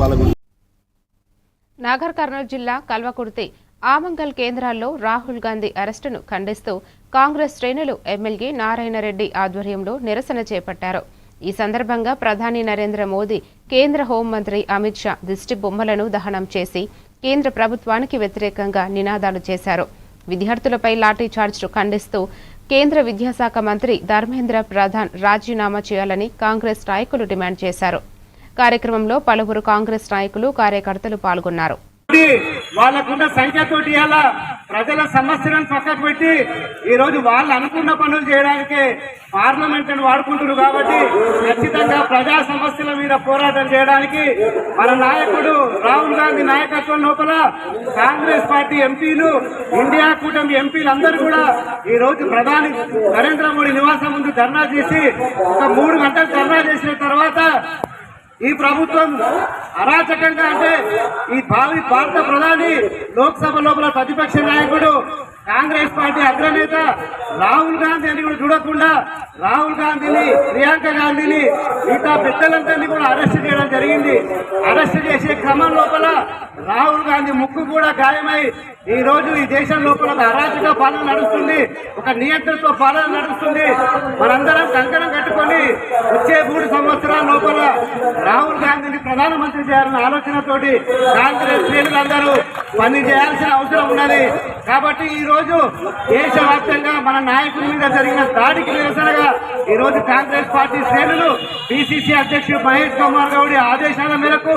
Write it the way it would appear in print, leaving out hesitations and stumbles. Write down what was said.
వాళ్ళ గురించి. నాగర్ కర్నూలు జిల్లా కల్వకుర్తి ఆమంగల్ కేంద్రాల్లో రాహుల్ గాంధీ అరెస్టును ఖండిస్తూ కాంగ్రెస్ శ్రేణులు ఎమ్మెల్యే నారాయణరెడ్డి ఆధ్వర్యంలో నిరసన చేపట్టారు. ఈ సందర్భంగా ప్రధాని నరేంద్ర మోదీ, కేంద్ర హోంమంత్రి అమిత్ షా దిష్టి బొమ్మలను దహనం చేసి కేంద్ర ప్రభుత్వానికి వ్యతిరేకంగా నినాదాలు చేశారు. విద్యార్థులపై లాఠీచార్జ్ను ఖండిస్తూ కేంద్ర విద్యాశాఖ మంత్రి ధర్మేంద్ర ప్రధాన్ రాజీనామా చేయాలని కాంగ్రెస్ నాయకులు డిమాండ్ చేశారు. కార్యక్రమంలో పలువురు కాంగ్రెస్ నాయకులు, కార్యకర్తలు పాల్గొన్నారు. వాళ్ళకున్న సంఖ్యతోటి ఇలా ప్రజల సమస్యలను పక్కకు పెట్టి ఈ రోజు వాళ్ళు అనుకున్న పనులు చేయడానికి పార్లమెంట్ వాడుకుంటున్నారు. కాబట్టి ఖచ్చితంగా ప్రజా సమస్యల మీద పోరాటం చేయడానికి మన నాయకుడు రాహుల్ గాంధీ నాయకత్వం లోపల కాంగ్రెస్ పార్టీ ఎంపీలు, ఇండియా కూటమి ఎంపీలు అందరూ కూడా ఈ రోజు ప్రధాని నరేంద్ర మోడీ నివాసం ముందు ధర్నా చేసి ఒక 3 గంటలు ధర్నా చేసిన తర్వాత ఈ ప్రభుత్వం అరాచకంగా అంటే ఈ భారత ప్రధాని లోక్సభ లోపల ప్రతిపక్ష నాయకుడు కాంగ్రెస్ పార్టీ అగ్రనేత రాహుల్ గాంధీ అని కూడా చూడకుండా రాహుల్ గాంధీని, ప్రియాంక గాంధీని, మిగతా పెద్దలందరినీ కూడా అరెస్ట్ చేయడం జరిగింది. అరెస్ట్ చేసే క్రమం లోపల రాహుల్ గాంధీ ముక్కు కూడా గాయమై ఈ రోజు ఈ దేశం లోపల అరాచక పాలన నడుస్తుంది, ఒక నియంత్రణతో పాలన నడుస్తుంది. మనందరం కంకణం కట్టుకొని వచ్చే 3 సంవత్సరాల లోపల రాహుల్ గాంధీని ప్రధానమంత్రి చేయాలన్న ఆలోచనతోటి కాంగ్రెస్ శ్రేణులందరూ పని చేయాల్సిన అవసరం ఉన్నది. కాబట్టి ఈ రోజు దేశవ్యాప్తంగా మన నాయకుల మీద జరిగిన దాడికి నిరసనగా ఈ రోజు కాంగ్రెస్ పార్టీ శ్రేణులు పిసిసి అధ్యక్షుడు మహేష్ కుమార్ గౌడ్ ఆదేశాల మేరకు